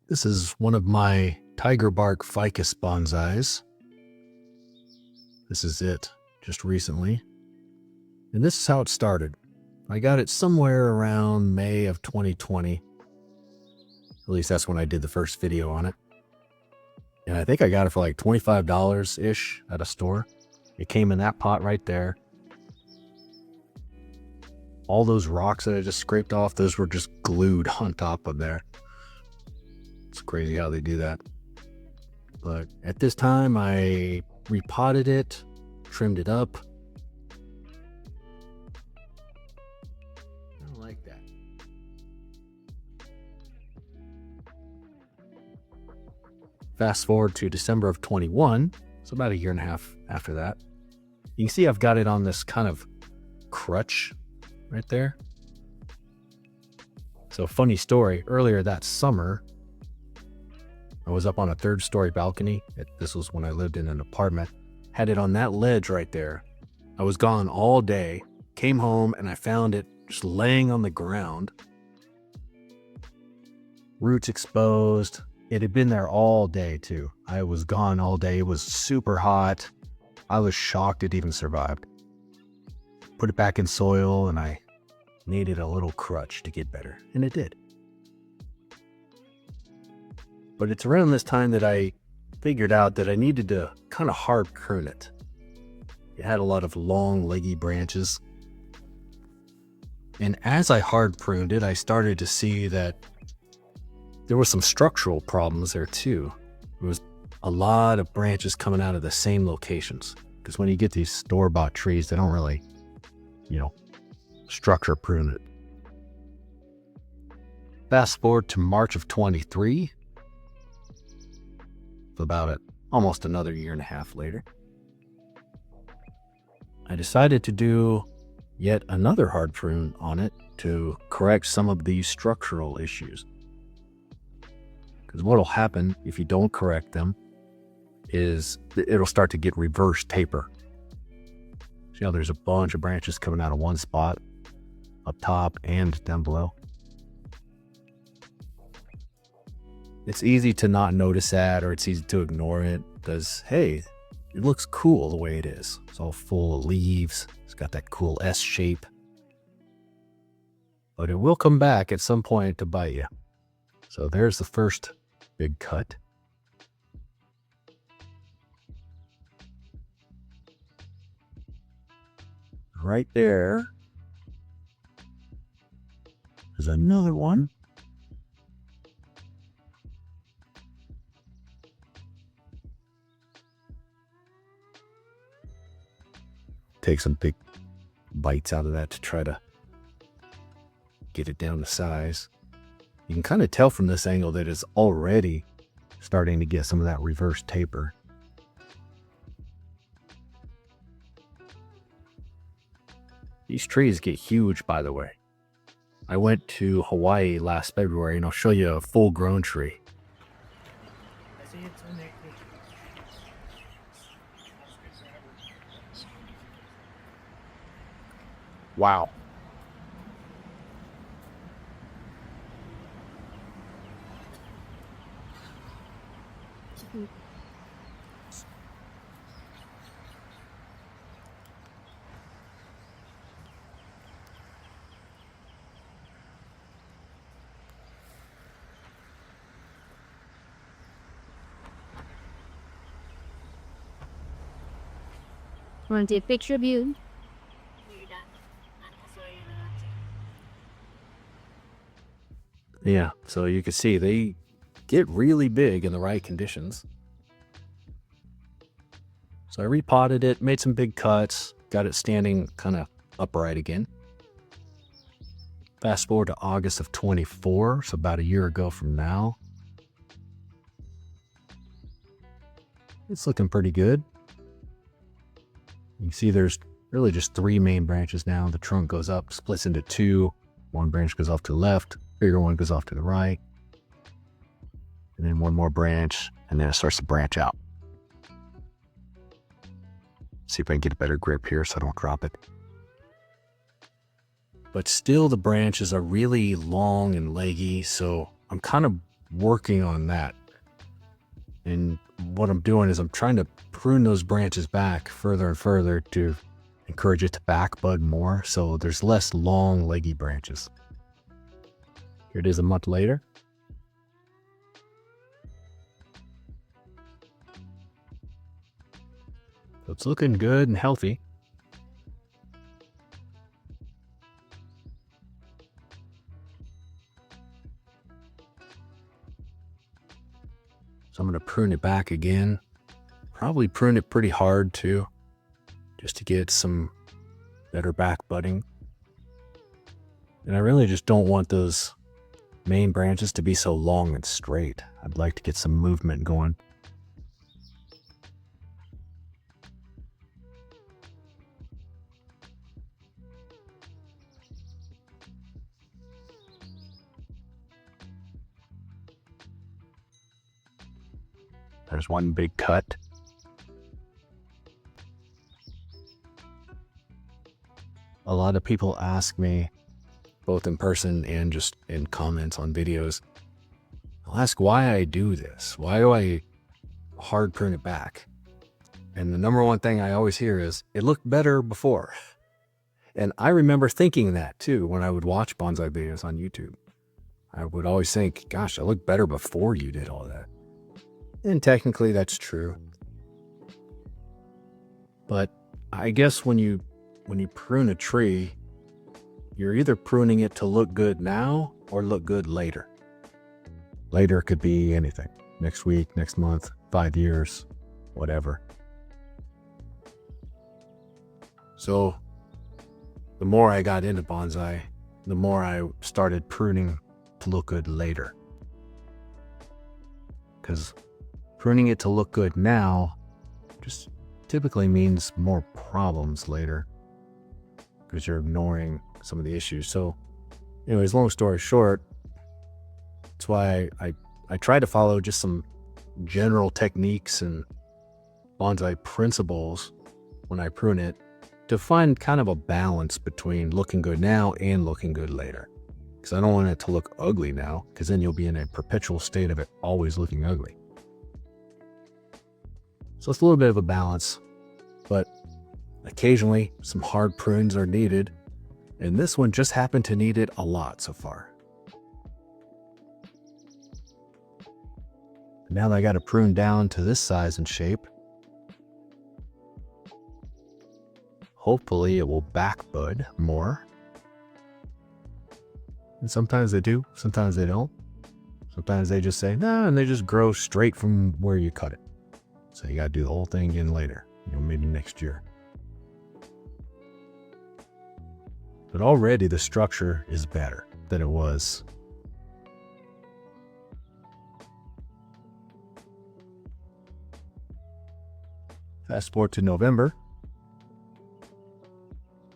This is one of my Tigerbark Ficus Bonsais. This is it, just recently. And this is how it started. I got it somewhere around May of 2020. At least that's when I did the first video on it. And I think I got it for like $25-ish at a store. It came in that pot right there. All those rocks that I just scraped off, those were just glued on top of there. It's crazy how they do that. But at this time, I repotted it, trimmed it up. I don't like that. Fast forward to December of 21, so about a year and a half after that. You can see I've got it on this kind of crutch right there. So funny story, earlier that summer, I was up on a 3rd-story balcony. This was when I lived in an apartment. Had it on that ledge right there. I was gone all day, came home, and I found it just laying on the ground. Roots exposed. It had been there all day too. I was gone all day. It was super hot. I was shocked it even survived. Put it back in soil, and I needed a little crutch to get better, and it did. But it's around this time that I figured out that I needed to kind of hard prune it. It had a lot of long, leggy branches. And as I hard pruned it, I started to see that there were some structural problems there too. There was a lot of branches coming out of the same locations. Because when you get these store-bought trees, they don't really, structure prune it. Fast forward to March of 23. About almost another year and a half later, I decided to do yet another hard prune on it to correct some of these structural issues. Because what will happen if you don't correct them is it'll start to get reverse taper. See how there's a bunch of branches coming out of one spot, up top and down below. It's easy to not notice that, or it's easy to ignore it because, hey, it looks cool the way it is. It's all full of leaves. It's got that cool S shape. But it will come back at some point to bite you. So there's the first big cut. Right there is another one. Take some big bites out of that to try to get it down to size. You can kind of tell from this angle that it's already starting to get some of that reverse taper. These trees get huge, by the way. I went to Hawaii last February, and I'll show you a full-grown tree. Wow. Want to take a picture of you? Yeah, so you can see they get really big in the right conditions. So I repotted it, made some big cuts, got it standing kind of upright again. Fast forward to August of 24, so about a year ago from now. It's looking pretty good. You can see there's really just 3 main branches now. The trunk goes up, splits into 2. One branch goes off to the left, bigger one goes off to the right. And then one more branch, and then it starts to branch out. See if I can get a better grip here so I don't drop it. But still the branches are really long and leggy, so I'm kind of working on that. And what I'm doing is I'm trying to prune those branches back further and further to encourage it to back bud more, so there's less long, leggy branches. Here it is a month later. So it's looking good and healthy. So I'm going to prune it back again. Probably prune it pretty hard too, just to get some better back budding. And I really just don't want those main branches to be so long and straight. I'd like to get some movement going. There's one big cut. A lot of people ask me, both in person and just in comments on videos, they'll ask why I do this. Why do I hard prune it back? And the number one thing I always hear is, it looked better before. And I remember thinking that too when I would watch bonsai videos on YouTube. I would always think, gosh, I looked better before you did all that. And technically that's true. But I guess when you prune a tree, you're either pruning it to look good now or look good later. Later could be anything. Next week, next month, 5 years, whatever. So the more I got into bonsai, the more I started pruning to look good later. Because pruning it to look good now just typically means more problems later, because you're ignoring some of the issues. So anyways, long story short, that's why I try to follow just some general techniques and bonsai principles when I prune it, to find kind of a balance between looking good now and looking good later. Because I don't want it to look ugly now, because then you'll be in a perpetual state of it always looking ugly. So it's a little bit of a balance, but occasionally some hard prunes are needed, and this one just happened to need it a lot so far. Now that I got it pruned down to this size and shape, hopefully it will back bud more. And sometimes they do, sometimes they don't. Sometimes they just say, no, and they just grow straight from where you cut it. So you gotta do the whole thing again later, maybe next year. But already the structure is better than it was. Fast forward to November.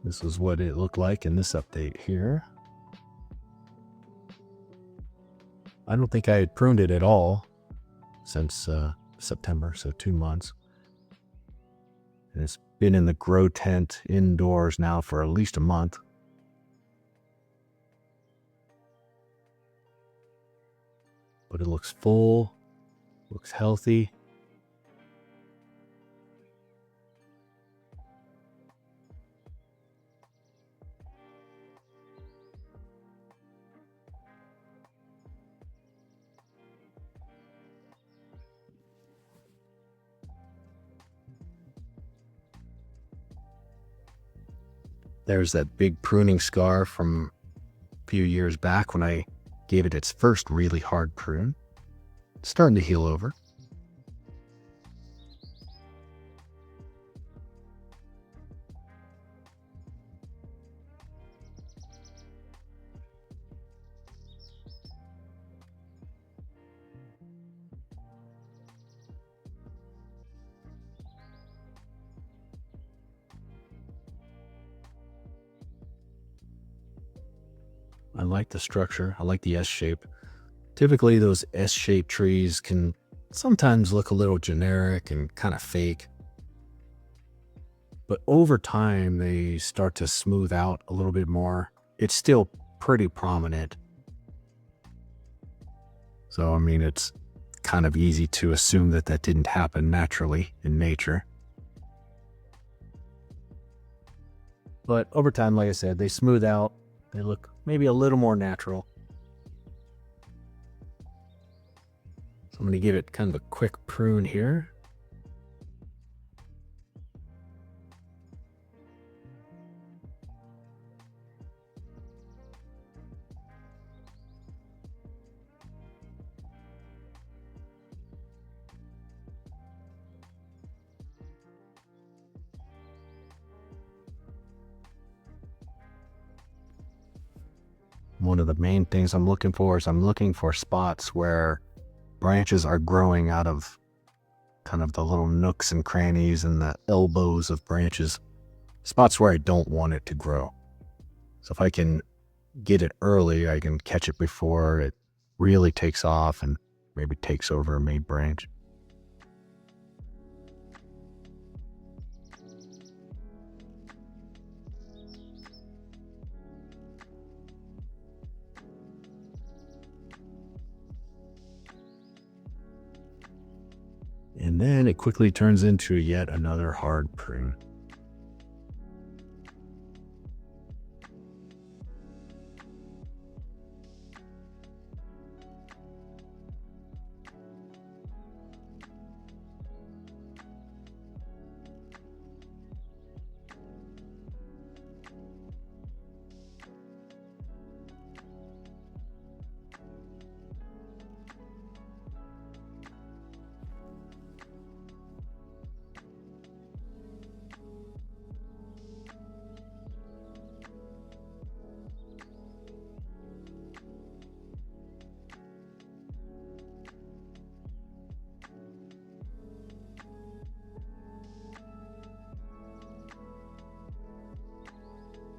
This is what it looked like in this update here. I don't think I had pruned it at all since September, so 2 months. And it's been in the grow tent indoors now for at least a month. But it looks full, looks healthy. There's that big pruning scar from a few years back when I gave it its first really hard prune. It's starting to heal over. I like the structure. I like the S shape. Typically those S-shaped trees can sometimes look a little generic and kind of fake. But over time, they start to smooth out a little bit more. It's still pretty prominent. So, I mean, it's kind of easy to assume that that didn't happen naturally in nature. But over time, like I said, they smooth out. They look maybe a little more natural. So I'm going to give it kind of a quick prune here. One of the main things I'm looking for is I'm looking for spots where branches are growing out of kind of the little nooks and crannies and the elbows of branches, spots where I don't want it to grow. So if I can get it early, I can catch it before it really takes off and maybe takes over a main branch. And then it quickly turns into yet another hard prune.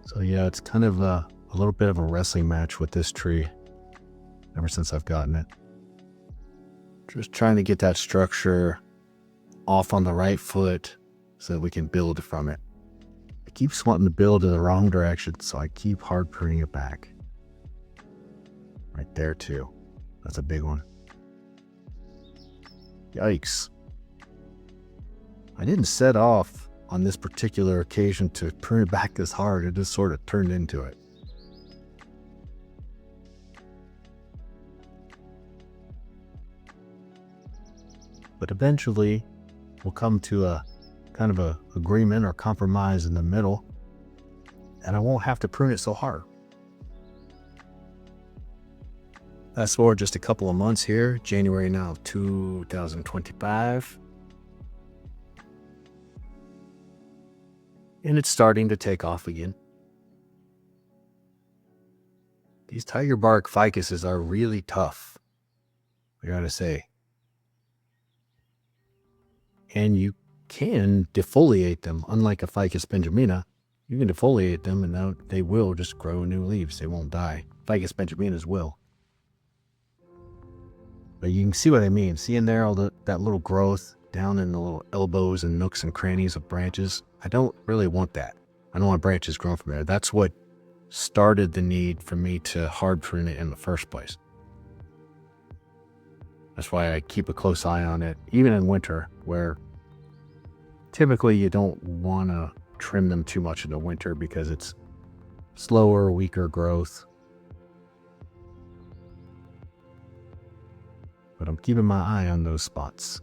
So yeah, it's kind of a little bit of a wrestling match with this tree ever since I've gotten it. Just trying to get that structure off on the right foot so that we can build from it. It keeps wanting to build in the wrong direction, so I keep hard pruning it back. Right there too. That's a big one. Yikes. I didn't set off on this particular occasion to prune it back this hard. It just sort of turned into it. But eventually we'll come to a kind of a agreement or compromise in the middle, and I won't have to prune it so hard. Fast forward just a couple of months here, January now of 2025. And it's starting to take off again. These Tigerbark ficuses are really tough, I gotta say. And you can defoliate them, unlike a Ficus benjamina. You can defoliate them and now they will just grow new leaves. They won't die. Ficus benjaminas will. But you can see what I mean. See in there all that little growth down in the little elbows and nooks and crannies of branches? I don't really want that. I don't want branches growing from there. That's what started the need for me to hard prune it in the first place. That's why I keep a close eye on it, even in winter, where typically you don't want to trim them too much in the winter because it's slower, weaker growth. But I'm keeping my eye on those spots.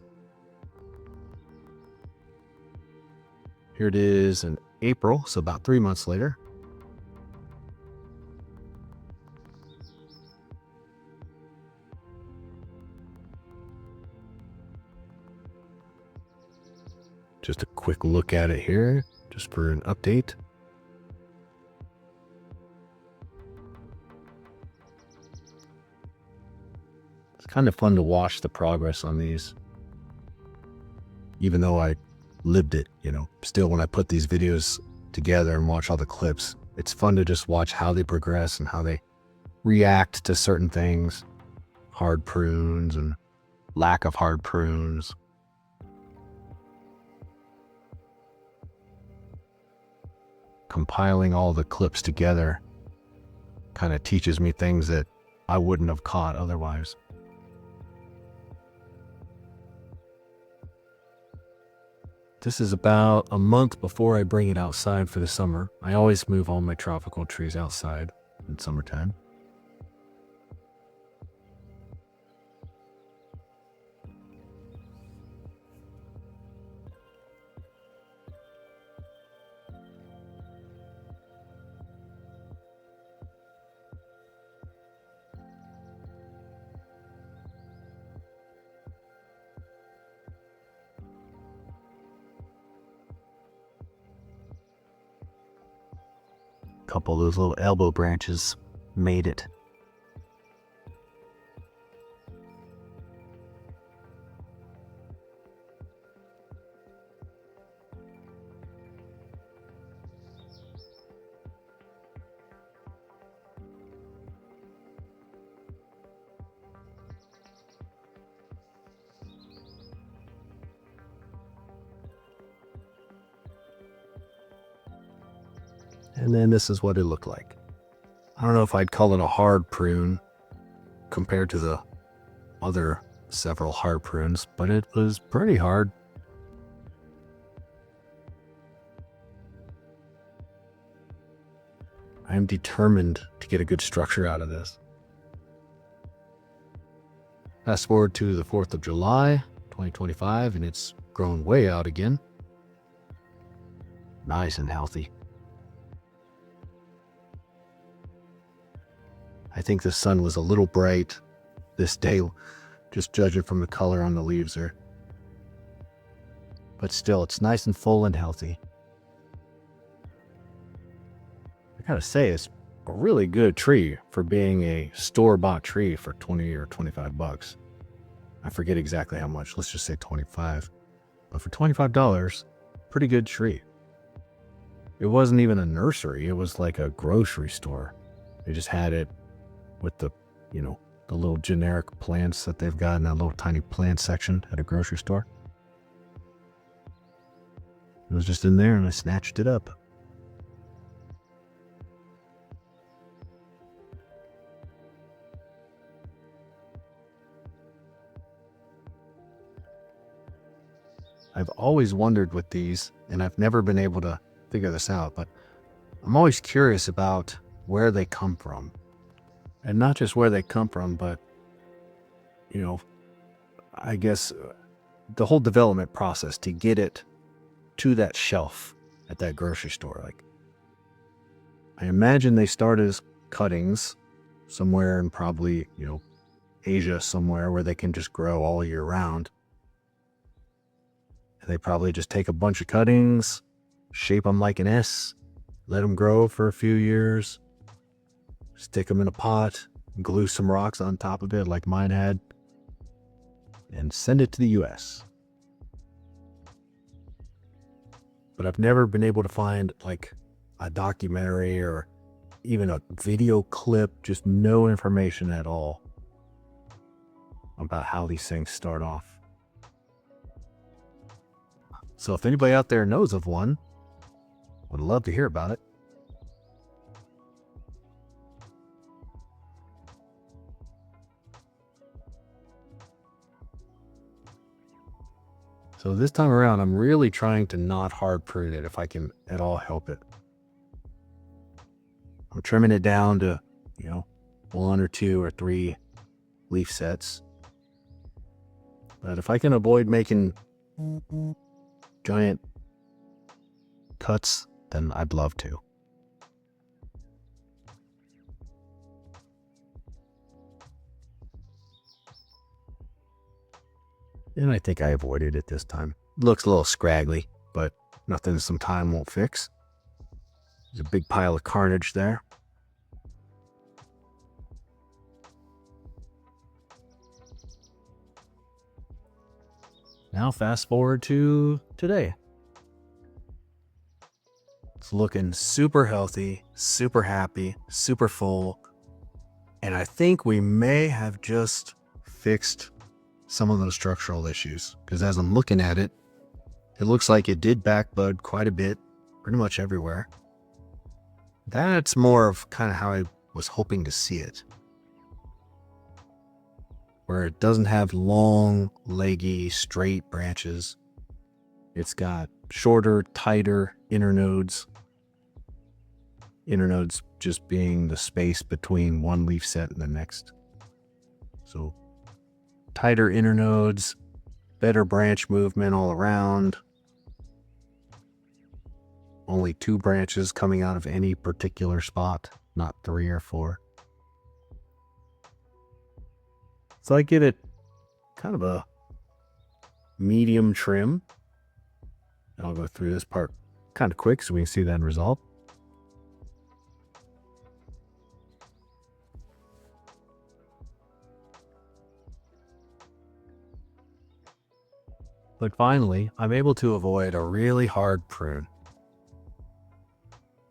Here it is in April, so about 3 months later. Just a quick look at it here, just for an update. It's kind of fun to watch the progress on these. Even though I lived it, still when I put these videos together and watch all the clips, it's fun to just watch how they progress and how they react to certain things, hard prunes and lack of hard prunes. Compiling all the clips together kind of teaches me things that I wouldn't have caught otherwise. This is about a month before I bring it outside for the summer. I always move all my tropical trees outside in summertime. A couple of those little elbow branches made it. And then this is what it looked like. I don't know if I'd call it a hard prune compared to the other several hard prunes, but it was pretty hard. I am determined to get a good structure out of this. Fast forward to the 4th of July, 2025, and it's grown way out again. Nice and healthy. I think the sun was a little bright this day, just judging from the color on the leaves there. But still, it's nice and full and healthy. I gotta say, it's a really good tree for being a store-bought tree for 20 or 25 bucks. I forget exactly how much, let's just say 25. But for $25, pretty good tree. It wasn't even a nursery, it was like a grocery store. They just had it with the, the little generic plants that they've got in that little tiny plant section at a grocery store. It was just in there and I snatched it up. I've always wondered with these, and I've never been able to figure this out, but I'm always curious about where they come from. And not just where they come from, but, I guess the whole development process to get it to that shelf at that grocery store. Like, I imagine they start as cuttings somewhere in probably, Asia somewhere where they can just grow all year round. And they probably just take a bunch of cuttings, shape them like an S, let them grow for a few years, stick them in a pot, glue some rocks on top of it like mine had, and send it to the US. But I've never been able to find like a documentary or even a video clip, just no information at all about how these things start off. So if anybody out there knows of one, would love to hear about it. So this time around, I'm really trying to not hard prune it if I can at all help it. I'm trimming it down to, 1 or 2 or 3 leaf sets. But if I can avoid making giant cuts, then I'd love to. And I think I avoided it this time. It looks a little scraggly, but nothing some time won't fix. There's a big pile of carnage there. Now fast forward to today. It's looking super healthy, super happy, super full. And I think we may have just fixed some of those structural issues, because as I'm looking at it, it looks like it did back bud quite a bit, pretty much everywhere. That's more of kind of how I was hoping to see it, where it doesn't have long, leggy, straight branches. It's got shorter, tighter internodes. Internodes just being the space between one leaf set and the next. So tighter internodes, better branch movement all around. Only 2 branches coming out of any particular spot, not 3 or 4. So I get it kind of a medium trim. I'll go through this part kind of quick so we can see the end result. But finally, I'm able to avoid a really hard prune.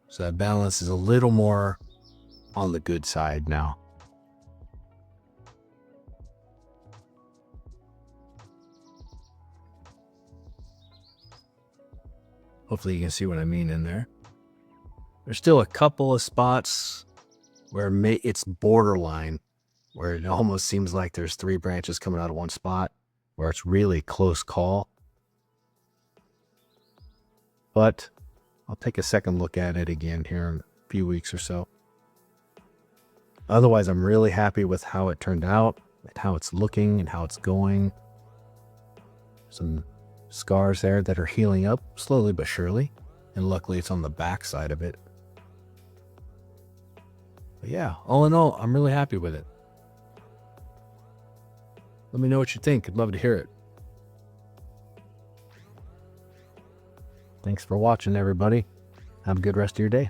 So that balance is a little more on the good side now. Hopefully you can see what I mean in there. There's still a couple of spots where it's borderline, where it almost seems like there's 3 branches coming out of one spot, where it's really close call. But I'll take a second look at it again here in a few weeks or so. Otherwise, I'm really happy with how it turned out, and how it's looking, and how it's going. Some scars there that are healing up slowly but surely, and luckily it's on the back side of it. But yeah, all in all, I'm really happy with it. Let me know what you think. I'd love to hear it. Thanks for watching, everybody. Have a good rest of your day.